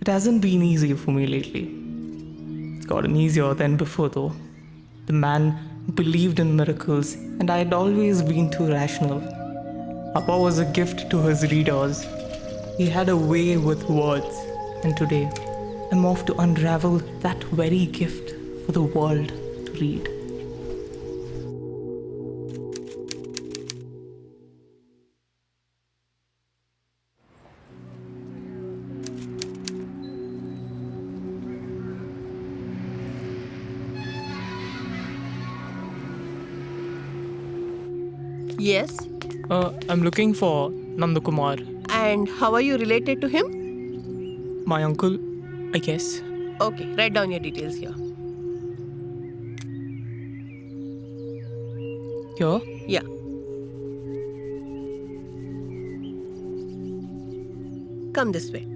It hasn't been easy for me lately. It's gotten easier than before though. The man believed in miracles and I had always been too rational. Appa was a gift to his readers. He had a way with words, and today I'm off to unravel that very gift for the world to read. Yes. I'm looking for Nandakumar. And how are you related to him? My uncle, I guess. Okay, write down your details here. Here? Yeah. Come this way.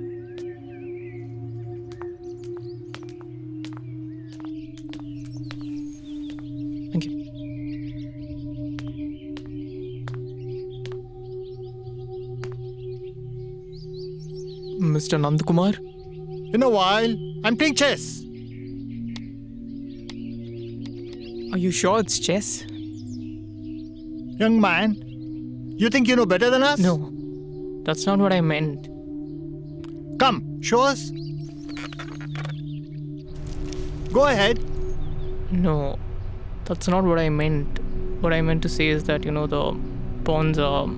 Thank you. Mr. Nandakumar? In a while, I'm playing chess. Are you sure it's chess? Young man, you think you know better than us? No, that's not what I meant. Come, show us. Go ahead. No, that's not what I meant. What I meant to say is that, the pawns are...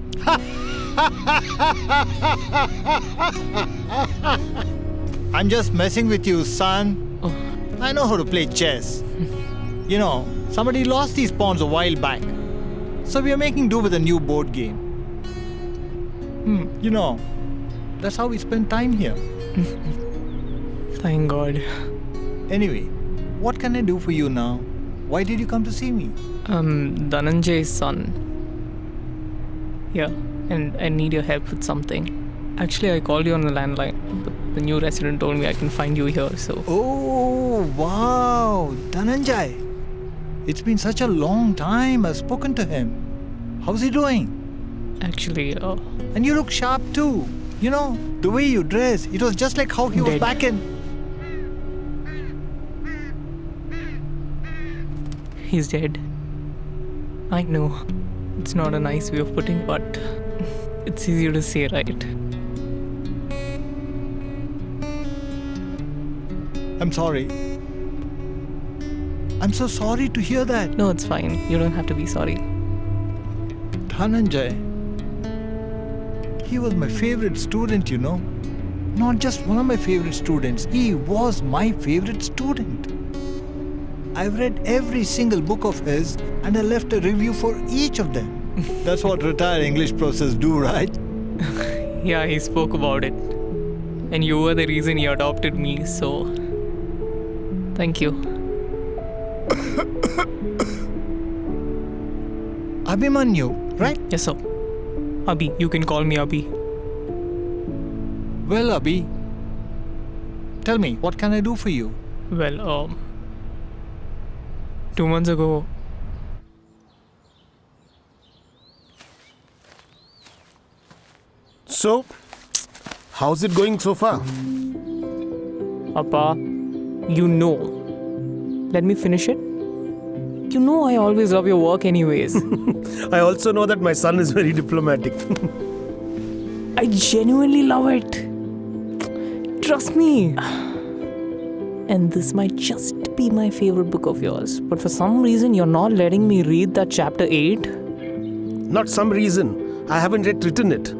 I'm just messing with you, son. Oh. I know how to play chess. Somebody lost these pawns a while back. So we are making do with a new board game. That's how we spend time here. Thank God. Anyway, what can I do for you now? Why did you come to see me? Dhananjay's son. Yeah, and I need your help with something. Actually, I called you on the landline, but the new resident told me I can find you here, so... Oh, wow! Dhananjay! It's been such a long time I've spoken to him. How's he doing? Actually, And you look sharp too. The way you dress, it was just like how he was Dead. back in... He's dead. I know. It's not a nice way of putting, but it's easier to say, right? I'm sorry. I'm so sorry to hear that. No, it's fine. You don't have to be sorry. Dhananjay. He was my favorite student, Not just one of my favorite students. He was my favorite student. I've read every single book of his and I left a review for each of them. That's what retired English professors do, right? Yeah, he spoke about it. And you were the reason he adopted me, so... Thank you. Abhimanyu, right? Yes, sir. Abhi, you can call me Abhi. Well, Abhi, tell me, what can I do for you? Well, 2 months ago... So, how's it going so far? Appa, let me finish it. I always love your work anyways. I also know that my son is very diplomatic. I genuinely love it. Trust me. And this might just be my favorite book of yours. But for some reason, you're not letting me read that chapter 8. Not some reason. I haven't yet written it.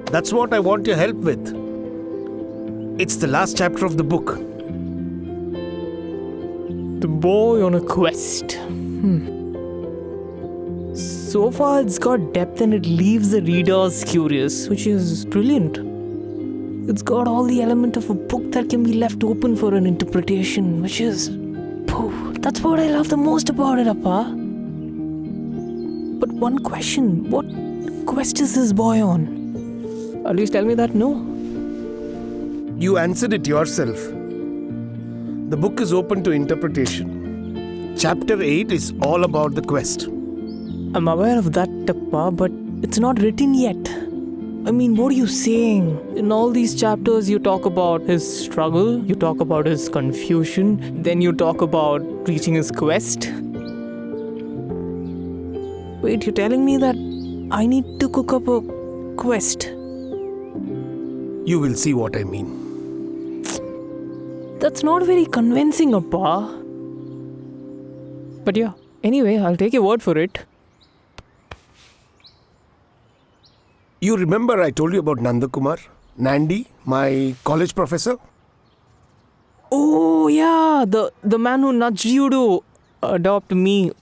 That's what I want your help with. It's the last chapter of the book. The boy on a quest. So far, it's got depth and it leaves the readers curious, which is brilliant. It's got all the element of a book that can be left open for an interpretation, which is... that's what I love the most about it, Appa. But one question, what quest is this boy on? At least tell me that, no? You answered it yourself. The book is open to interpretation. Chapter 8 is all about the quest. I'm aware of that, Appa, but it's not written yet. I mean, what are you saying? In all these chapters, you talk about his struggle, you talk about his confusion, then you talk about reaching his quest. Wait, you're telling me that I need to cook up a quest? You will see what I mean. That's not very convincing, Appa. But yeah, anyway, I'll take your word for it. You remember I told you about Nandakumar? Nandi, my college professor? Oh yeah, the man who nudged you to adopt me.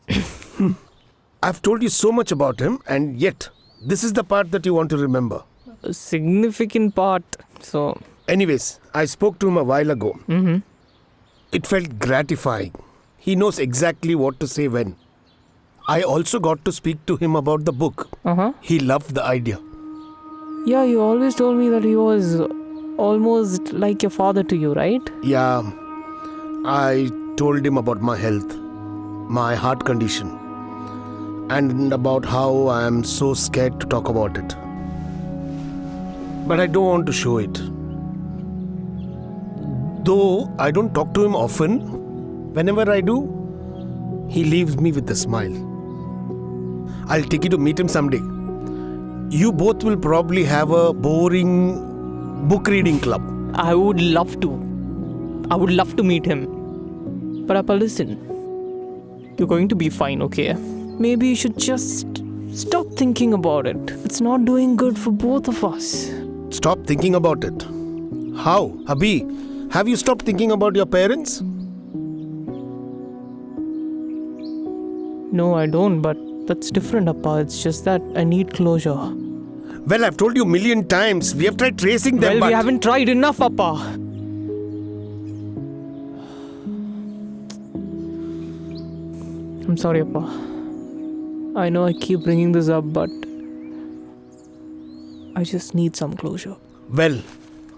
I've told you so much about him, and yet, this is the part that you want to remember. A significant part. So, Anyways, I spoke to him a while ago. It felt gratifying. He knows exactly what to say when. I also got to speak to him about the book. He loved the idea. Yeah, you always told me that he was almost like your father to you, right? Yeah, I told him about my health, my heart condition, and about how I am so scared to talk about it. But I don't want to show it. Though I don't talk to him often, whenever I do, he leaves me with a smile. I'll take you to meet him someday. You both will probably have a boring book reading club. I would love to. I would love to meet him. But Appa, listen. You're going to be fine, okay? Maybe you should just stop thinking about it. It's not doing good for both of us. Stop thinking about it. How? Abhi, have you stopped thinking about your parents? No, I don't, but that's different, Appa. It's just that I need closure. Well, I've told you a million times. We have tried tracing them, Well, but... we haven't tried enough, Appa. I'm sorry, Appa. I know I keep bringing this up, but I just need some closure. Well,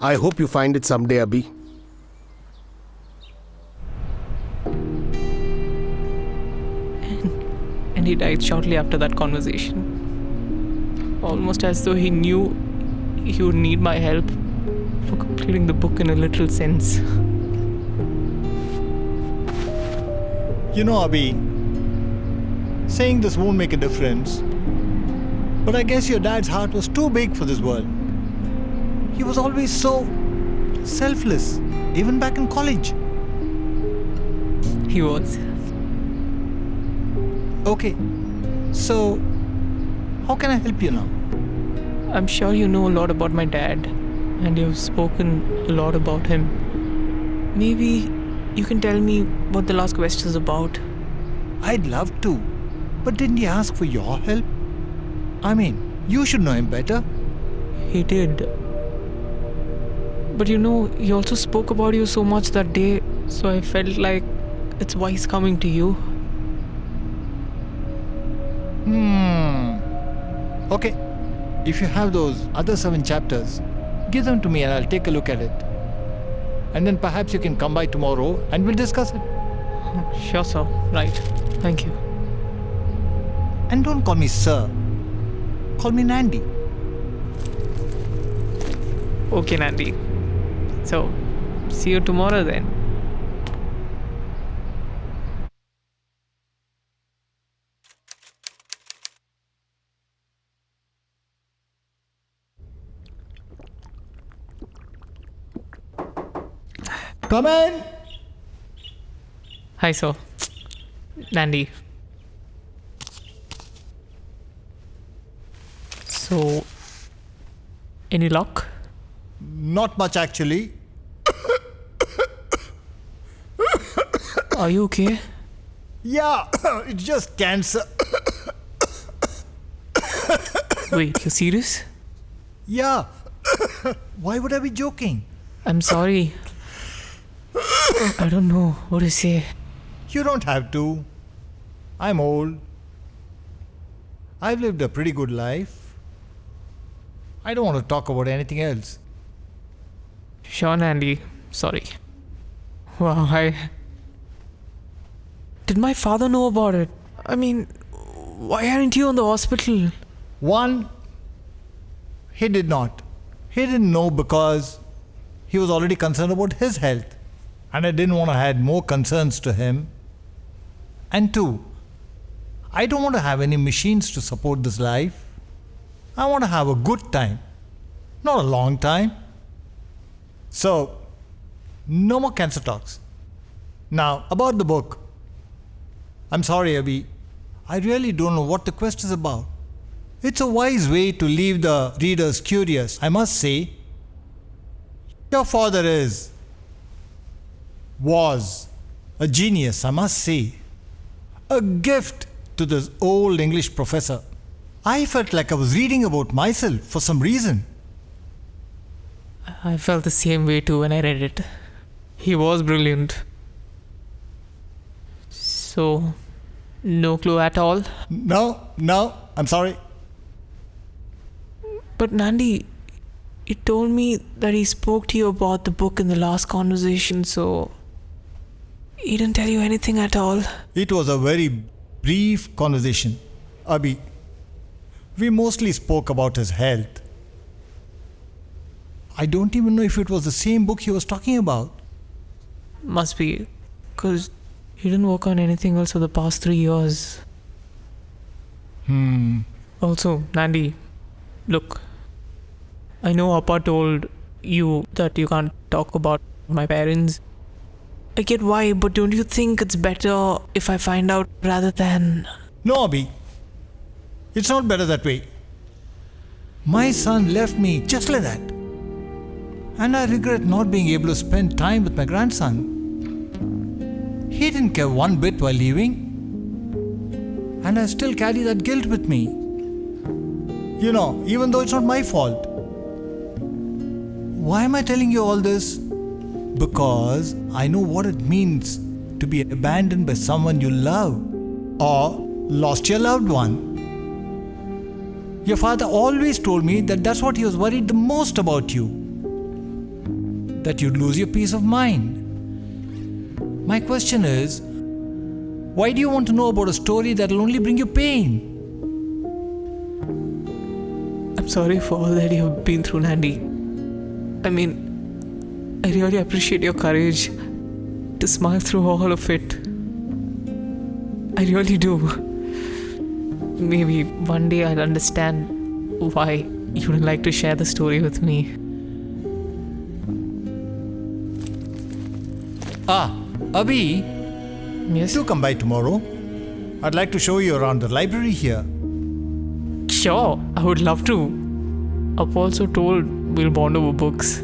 I hope you find it someday, Abhi. And he died shortly after that conversation. Almost as though he knew he would need my help for completing the book in a literal sense. You know, Abhi, saying this won't make a difference, but I guess your dad's heart was too big for this world. He was always so selfless, even back in college. He was. Okay, so how can I help you now? I'm sure you know a lot about my dad, and you've spoken a lot about him. Maybe you can tell me what the last quest is about. I'd love to, but didn't he ask for your help? I mean, you should know him better. He did. But you know, he also spoke about you so much that day, so I felt like it's wise coming to you. Okay, if you have those other 7 chapters, give them to me and I'll take a look at it. And then perhaps you can come by tomorrow and we'll discuss it. Sure, sir. Right. Thank you. And don't call me sir. Call me Nandi. Okay, Nandi. So, see you tomorrow then. Come in! Hi, sir. Nandi. So, any luck? Not much actually. Are you okay? Yeah, it's just cancer. Wait, you're serious? Yeah. Why would I be joking? I'm sorry. I don't know what to say. You don't have to. I'm old. I've lived a pretty good life. I don't want to talk about anything else. Sure, Nandi. Sorry. Wow, Did my father know about it? I mean, why aren't you in the hospital? One, He did not. He didn't know because he was already concerned about his health. And I didn't want to add more concerns to him. And 2, I don't want to have any machines to support this life. I want to have a good time, not a long time. So, no more cancer talks. Now, about the book. I'm sorry, Abhi. I really don't know what the quest is about. It's a wise way to leave the readers curious, I must say. Your father was a genius, I must say. A gift to this old English professor. I felt like I was reading about myself for some reason. I felt the same way too when I read it. He was brilliant. So, no clue at all? No, I'm sorry. But Nandi, he told me that he spoke to you about the book in the last conversation, so he didn't tell you anything at all. It was a very brief conversation, Abhi. We mostly spoke about his health. I don't even know if it was the same book he was talking about. Must be, because he didn't work on anything else for the past 3 years. Also, Nandi, look, I know Appa told you that you can't talk about my parents. I get why, but don't you think it's better if I find out rather than... No, Abhi. It's not better that way. My son left me just like that. And I regret not being able to spend time with my grandson. He didn't care one bit while leaving. And I still carry that guilt with me. You know, even though it's not my fault. Why am I telling you all this? Because I know what it means to be abandoned by someone you love or lost your loved one. Your father always told me that that's what he was worried the most about you. That you'd lose your peace of mind. My question is, why do you want to know about a story that'll only bring you pain? I'm sorry for all that you have been through, Nandi. I mean, I really appreciate your courage to smile through all of it. I really do. Maybe one day I'll understand why you would like to share the story with me. Abhi, Yes? do come by tomorrow. I'd like to show you around the library here. Sure, I would love to. I've also told we'll bond over books.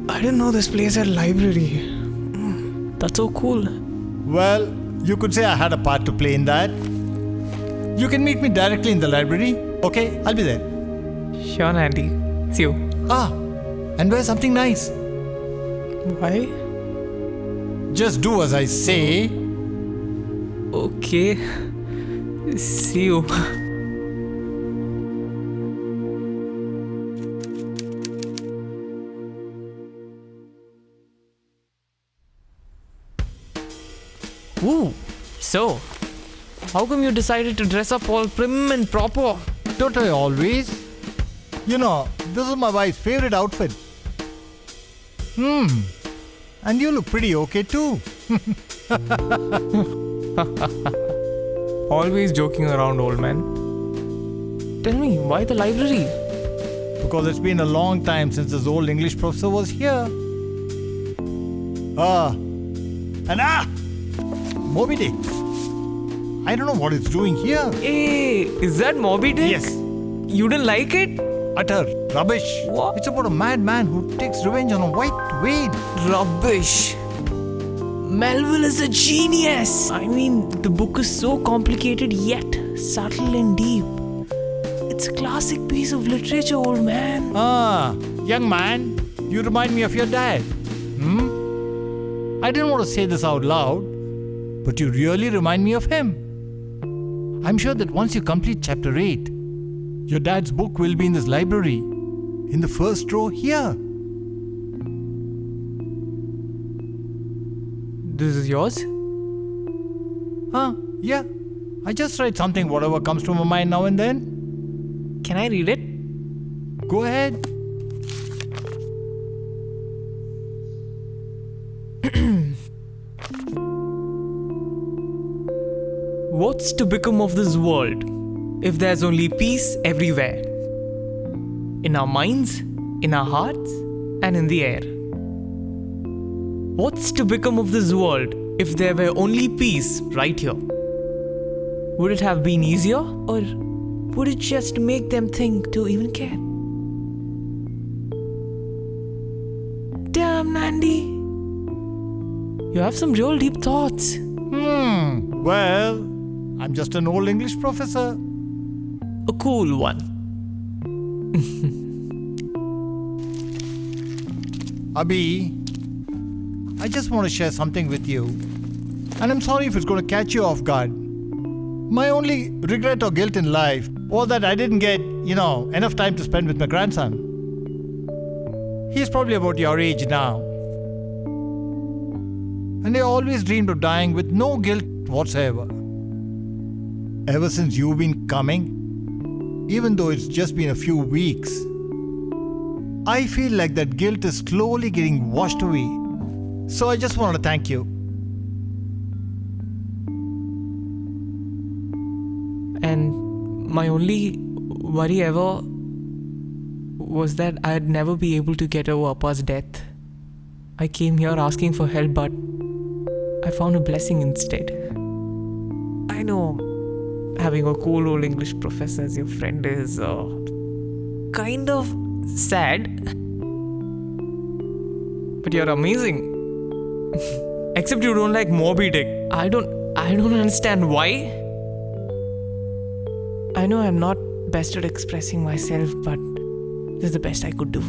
I didn't know this place had a library. That's so cool. Well, you could say I had a part to play in that. You can meet me directly in the library. Okay, I'll be there. Sure, Nandi. See you. And wear something nice. Why? Just do as I say. Okay. See you. Ooh, so, how come you decided to dress up all prim and proper? Don't I always? You know, this is my wife's favorite outfit. And you look pretty okay too. Always joking around, old man. Tell me, why the library? Because it's been a long time since this old English professor was here. Moby Dick. I don't know what it's doing here. Hey, is that Moby Dick? Yes. You didn't like it? Utter rubbish. What? It's about a madman who takes revenge on a white whale. Rubbish. Melville is a genius. I mean, the book is so complicated yet subtle and deep. It's a classic piece of literature, old man. Young man, you remind me of your dad. I didn't want to say this out loud, but you really remind me of him. I'm sure that once you complete chapter 8, your dad's book will be in this library, in the first row here. This is yours? Yeah. I just write something, whatever comes to my mind now and then. Can I read it? Go ahead. What's to become of this world if there's only peace everywhere? In our minds, in our hearts, and in the air. What's to become of this world if there were only peace right here? Would it have been easier, or would it just make them think to even care? Damn, Nandi. You have some real deep thoughts. Well, I'm just an old English professor. A cool one. Abhi, I just want to share something with you. And I'm sorry if it's going to catch you off guard. My only regret or guilt in life was that I didn't get, enough time to spend with my grandson. He's probably about your age now. And I always dreamed of dying with no guilt whatsoever. Ever since you've been coming, even though it's just been a few weeks, I feel like that guilt is slowly getting washed away. So I just wanted to thank you. And my only worry ever was that I'd never be able to get over Appa's death. I came here asking for help, but I found a blessing instead. I know having a cool old English professor as your friend is kind of sad, but you're amazing. Except you don't like Moby Dick. I don't understand why. I know I'm not best at expressing myself, but this is the best I could do.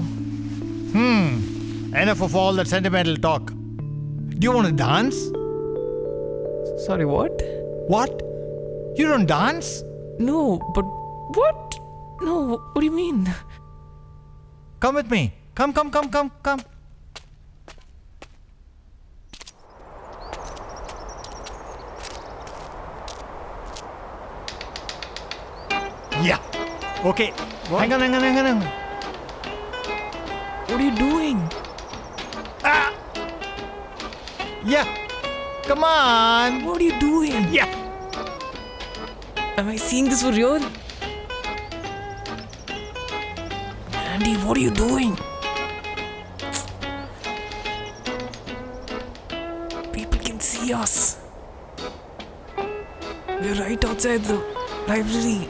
Enough of all that sentimental talk. Do you want to dance? Sorry, what? What? You don't dance? No, but what? No, what do you mean? Come with me. Come. Yeah. Okay. What? Hang on. What are you doing? Yeah. Come on. What are you doing? Yeah. Am I seeing this for real? Andy, what are you doing? People can see us. We're right outside the library.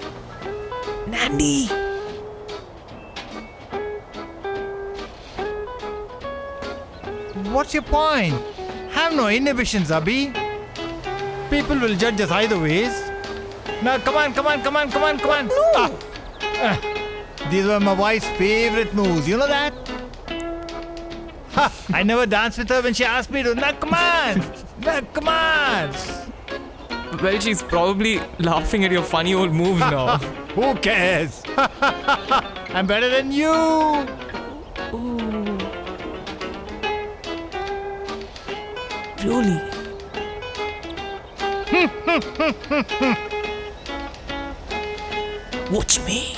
Nandi! What's your point? Have no inhibitions, Abhi. People will judge us either ways. Now, come on. No! These were my wife's favorite moves. You know that? Ha! I never danced with her when she asked me to. Now, come on! Well, she's probably laughing at your funny old moves now. Who cares? I'm better than you. Really? Watch me.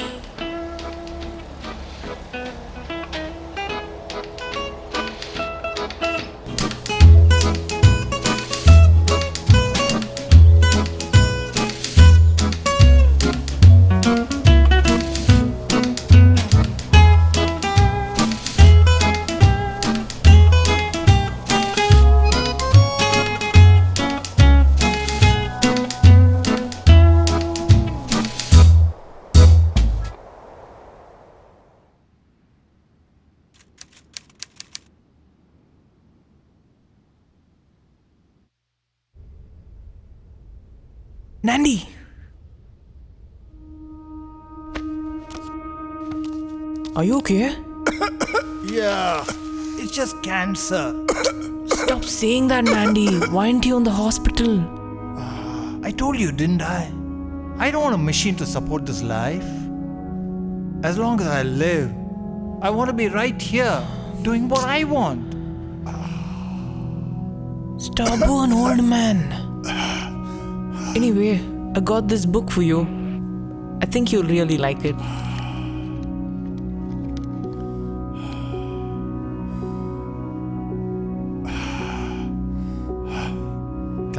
Nandi! Are you okay? Yeah, it's just cancer. Stop saying that, Nandi. Why aren't you in the hospital? I told you, didn't I? I don't want a machine to support this life. As long as I live, I want to be right here, doing what I want. Stubborn old man. Anyway, I got this book for you. I think you'll really like it.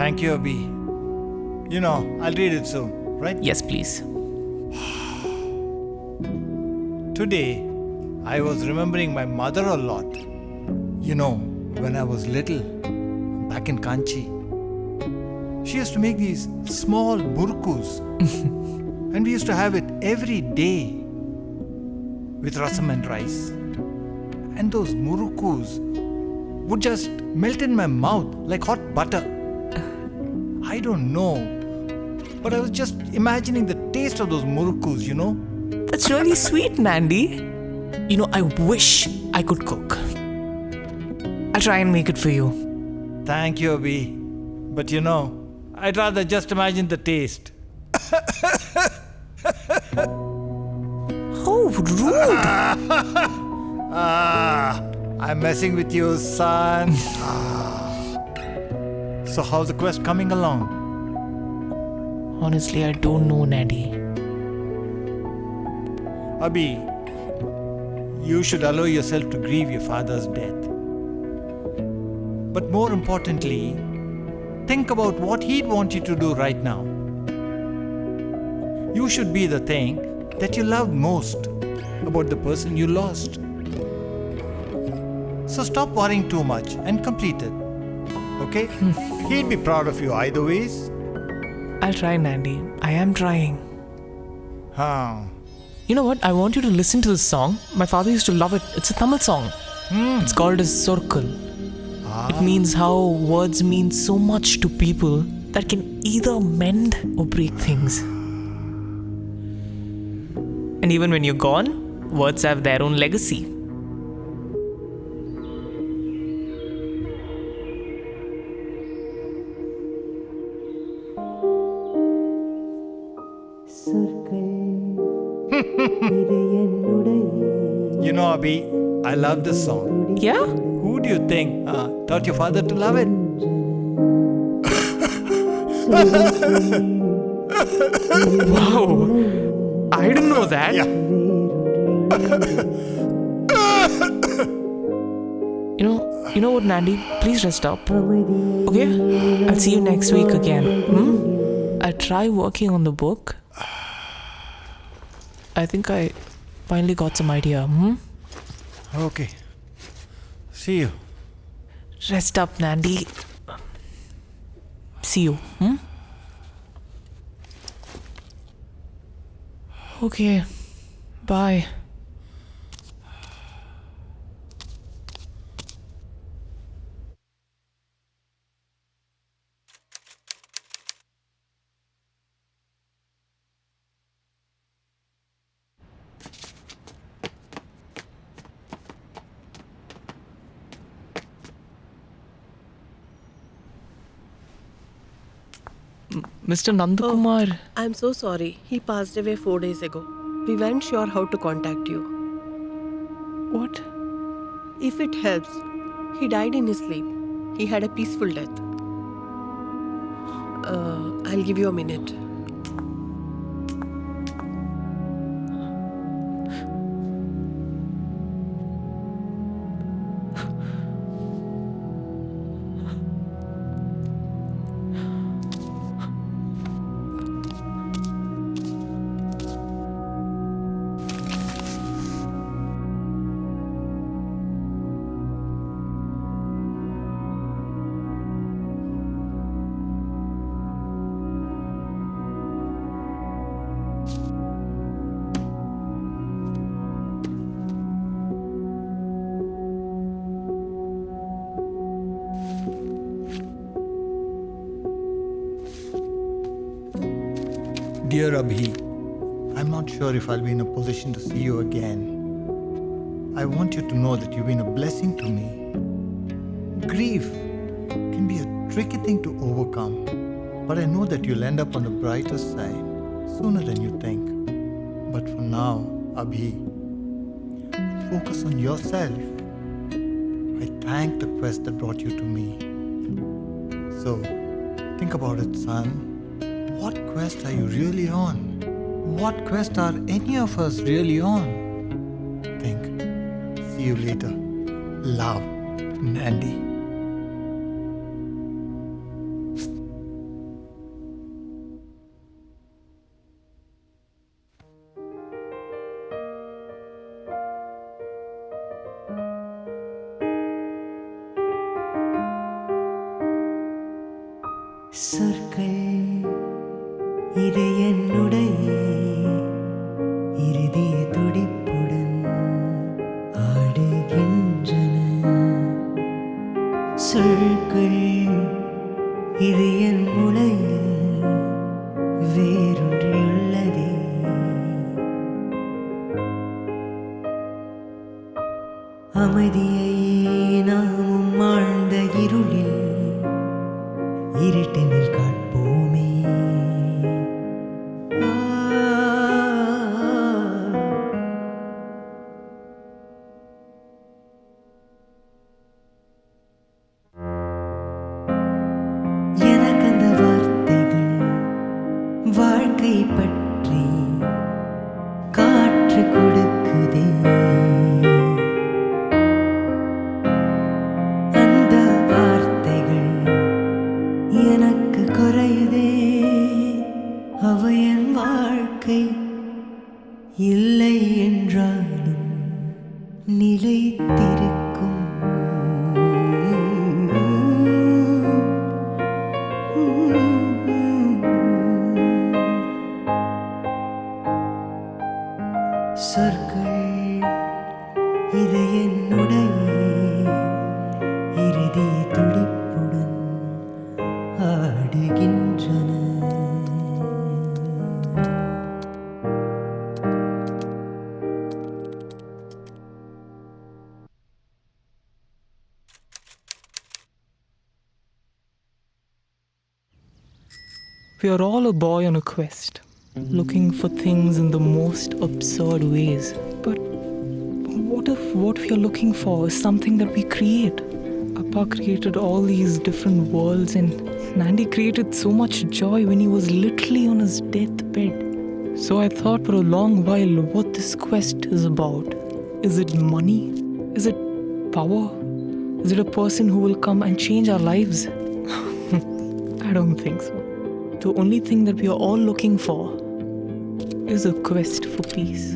Thank you, Abhi. I'll read it soon, right? Yes, please. Today, I was remembering my mother a lot. When I was little, back in Kanchi, she used to make these small burkus. And we used to have it every day with rasam and rice. And those murukus would just melt in my mouth like hot butter. I don't know, but I was just imagining the taste of those murukus, That's really sweet, Nandi. I wish I could cook. I'll try and make it for you. Thank you, Abhi. But I'd rather just imagine the taste. How rude. I'm messing with you, son. So how's the quest coming along? Honestly, I don't know, Nandi. Abhi, you should allow yourself to grieve your father's death. But more importantly, think about what he'd want you to do right now. You should be the thing that you loved most about the person you lost. So stop worrying too much and complete it. Okay? He'd be proud of you either ways. I'll try, Nandi. I am trying. Huh. You know what? I want you to listen to this song. My father used to love it. It's a Tamil song. It's called as Sorkal. It means how words mean so much to people that can either mend or break things. And even when you're gone, words have their own legacy. Abhi, I love this song. Yeah? Who do you think taught your father to love it? Wow. I didn't know that. Yeah. You know what, Nandi? Please rest up. Okay? I'll see you next week again. I'll try working on the book. I think I finally got some idea. Okay. See you. Rest up, Nandi. See you. Okay. Bye. Mr. Nandakumar. I'm so sorry. He passed away 4 days ago. We weren't sure how to contact you. What? If it helps, he died in his sleep. He had a peaceful death. I'll give you a minute. Dear Abhi, I'm not sure if I'll be in a position to see you again. I want you to know that you've been a blessing to me. Grief can be a tricky thing to overcome, but I know that you'll end up on the brighter side sooner than you think. But for now, Abhi, focus on yourself. I thank the quest that brought you to me. So, think about it, son. What quest are you really on? What quest are any of us really on? Think. See you later. Love, Nandi. சொற்கள் இது என்னுடைய இறுதிய துடிப்புடன் ஆடுகின்றன. சொற்கள் இது என் மூளையில் வேறொன்றியுள்ளதே. அமைதியை நாமும் ஆழ்ந்த இருளில் இருட்டினில் காட்போமே. எனக்கு அந்த வார்த்தைகள் வாழ்க்கை பற்றி காற்று கொடுக்குதே. அந்த வார்த்தைகள் எனக்கு குறையுதே. அவை என் வாழ்க்கை இல்லை என்றாலும் நிலைத்திருக்கும். சொற்கள் இது என்னுடைய இறுதிய துடிப்புடன் ஆடுகின்றன. We are all a boy on a quest, looking for things in the most absurd ways. But what if what we are looking for is something that we create? Appa created all these different worlds, and Nandi created so much joy when he was literally on his deathbed. So I thought for a long while what this quest is about. Is it money? Is it power? Is it a person who will come and change our lives? I don't think so. The only thing that we are all looking for is a quest for peace.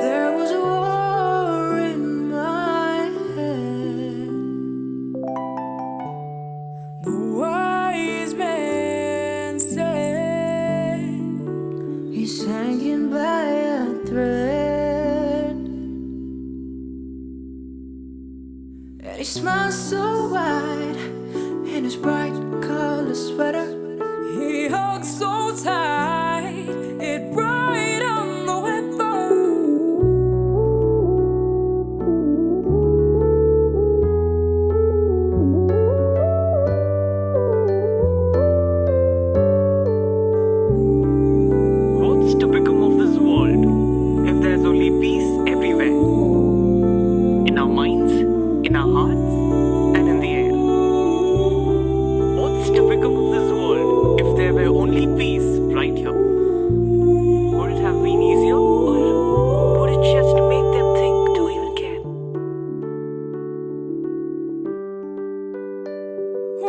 There was a war in my head. The wise man said he's hanging by a thread, and he smiles so wide in his bright color sweater. He hugs so tight it brightened the weather. What's to become of this world if there's only peace everywhere? In our minds, in our hearts, and in the air. What's to become of this world if there were only peace right here? Would it have been easier, or would it just make them think to even care?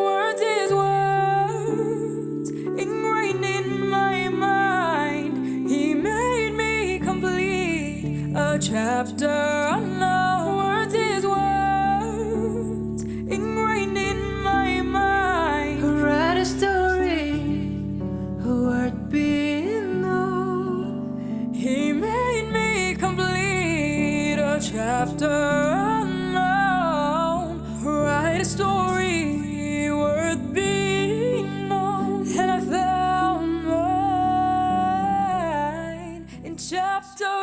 Words is words ingrained in my mind. He made me complete a chapter unknown. Words is words ingrained in my mind. Write a story worth being known. He made me complete a chapter unknown. Write a story worth being known. And I found mine in chapter